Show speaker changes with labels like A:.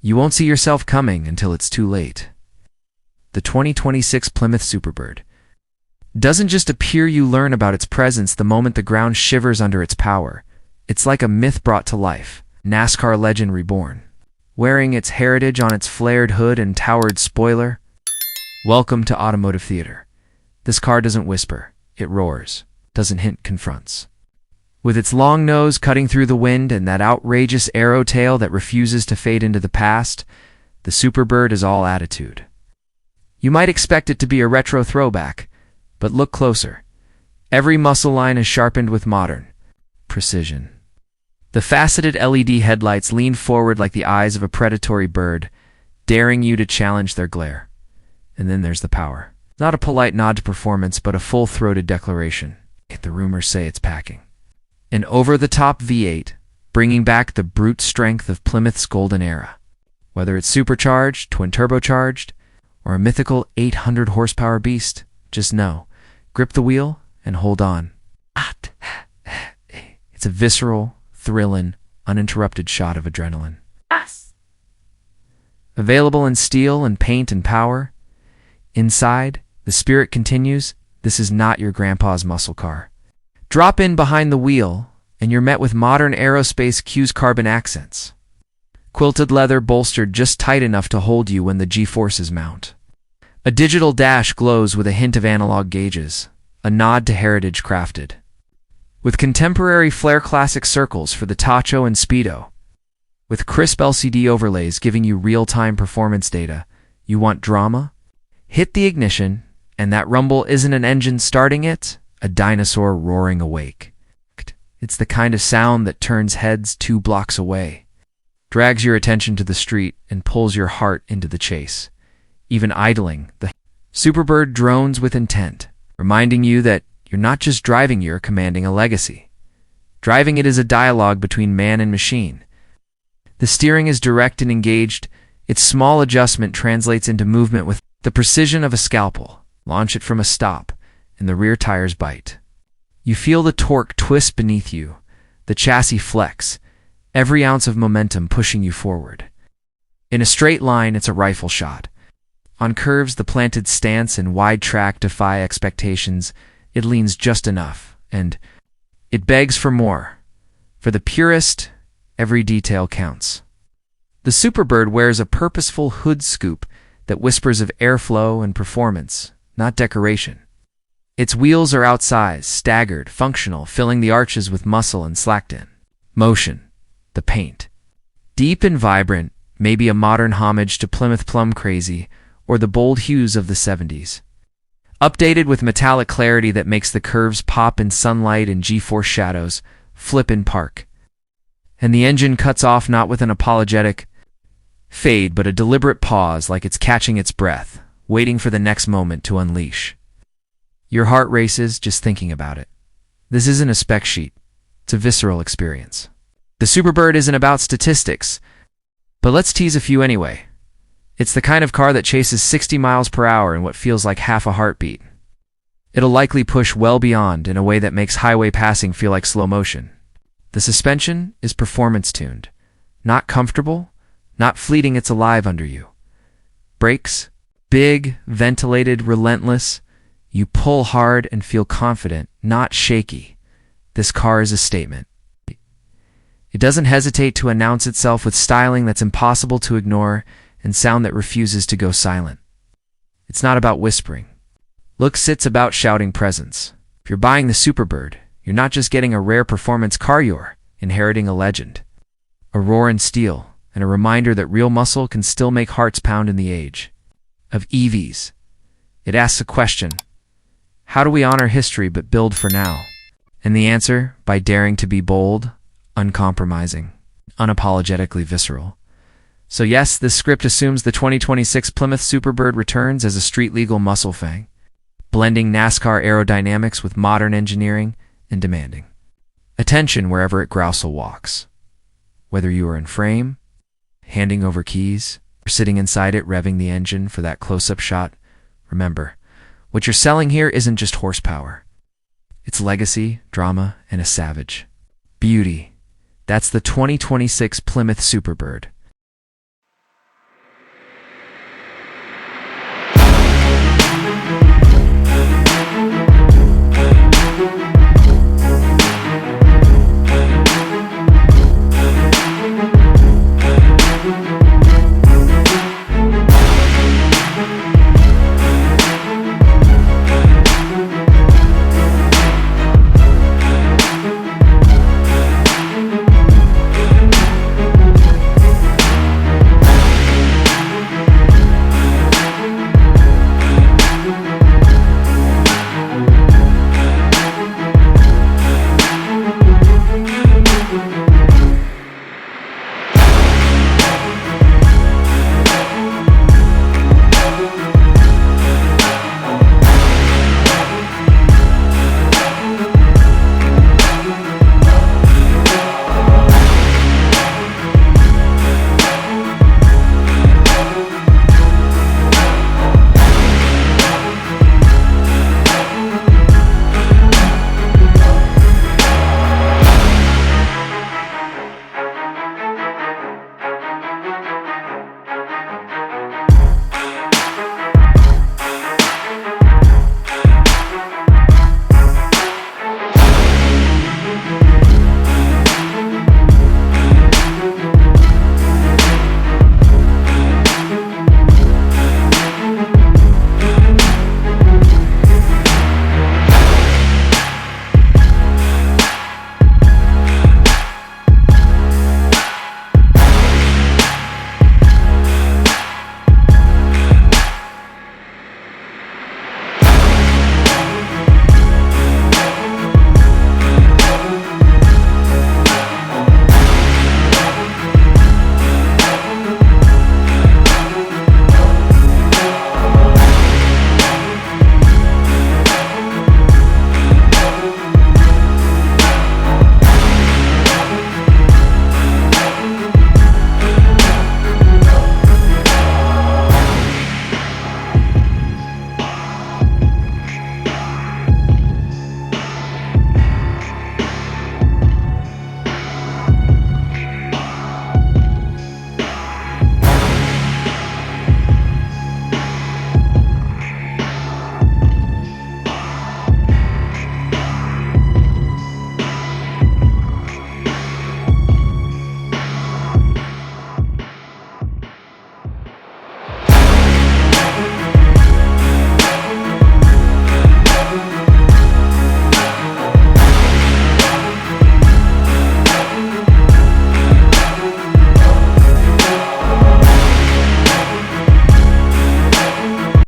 A: You won't see yourself coming until it's too late. The 2026 Plymouth Superbird doesn't just appear, you learn about its presence the moment the ground shivers under its power. It's like a myth brought to life, NASCAR legend reborn. Wearing its heritage on its flared hood and towered spoiler, welcome to automotive theater. This car doesn't whisper, it roars, doesn't hint, confronts. With its long nose cutting through the wind and that outrageous aero tail that refuses to fade into the past, the Superbird is all attitude. You might expect it to be a retro throwback, but look closer. Every muscle line is sharpened with modern precision. The faceted LED headlights lean forward like the eyes of a predatory bird, daring you to challenge their glare. And then there's the power. Not a polite nod to performance, but a full-throated declaration. The rumors say it's packing. An over-the-top V8, bringing back the brute strength of Plymouth's golden era. Whether it's supercharged, twin-turbocharged, or a mythical 800-horsepower beast, just know, grip the wheel and hold on. It's a visceral, thrilling, uninterrupted shot of adrenaline. Available in steel and paint and power. Inside, the spirit continues, this is not your grandpa's muscle car. Drop in behind the wheel, and you're met with modern aerospace cues, carbon accents. Quilted leather bolstered just tight enough to hold you when the G-forces mount. A digital dash glows with a hint of analog gauges, a nod to heritage crafted. With contemporary flare classic circles for the Tacho and Speedo. With crisp LCD overlays giving you real-time performance data. You want drama? Hit the ignition, and that rumble isn't an engine starting it, a dinosaur roaring awake. It's the kind of sound that turns heads 2 blocks away, drags your attention to the street, and pulls your heart into the chase. Even idling, the Superbird drones with intent, reminding you that you're not just driving, you're commanding a legacy. Driving it is a dialogue between man and machine. The steering is direct and engaged. Its small adjustment translates into movement with the precision of a scalpel. Launch it from a stop, and the rear tires bite. You feel the torque twist beneath you, the chassis flex, every ounce of momentum pushing you forward. In a straight line, it's a rifle shot. On curves, the planted stance and wide track defy expectations. It leans just enough, and it begs for more. For the purist, every detail counts. The Superbird wears a purposeful hood scoop that whispers of airflow and performance, not decoration. Its wheels are outsized, staggered, functional, filling the arches with muscle and slacked-in motion. The paint, deep and vibrant, maybe a modern homage to Plymouth Plum Crazy or the bold hues of the 70s. Updated with metallic clarity that makes the curves pop in sunlight and G-force shadows, flip in park. And the engine cuts off not with an apologetic fade, but a deliberate pause, like it's catching its breath, waiting for the next moment to unleash. Your heart races just thinking about it. This isn't a spec sheet. It's a visceral experience. The Superbird isn't about statistics, but let's tease a few anyway. It's the kind of car that chases 60 miles per hour in what feels like half a heartbeat. It'll likely push well beyond in a way that makes highway passing feel like slow motion. The suspension is performance-tuned. Not comfortable, not fleeting, it's alive under you. Brakes, big, ventilated, relentless. You pull hard and feel confident, not shaky. This car is a statement. It doesn't hesitate to announce itself with styling that's impossible to ignore and sound that refuses to go silent. It's not about whispering. It's about shouting presence. If you're buying the Superbird, you're not just getting a rare performance car, you're inheriting a legend. A roar in steel, and a reminder that real muscle can still make hearts pound in the age of EVs. It asks a question: how do we honor history but build for now? And the answer, by daring to be bold, uncompromising, unapologetically visceral. So yes, this script assumes the 2026 Plymouth Superbird returns as a street-legal muscle fang, blending NASCAR aerodynamics with modern engineering and demanding attention wherever it grousel walks. Whether you are in frame, handing over keys, or sitting inside it revving the engine for that close-up shot, remember, what you're selling here isn't just horsepower. It's legacy, drama, and a savage beauty. That's the 2026 Plymouth Superbird.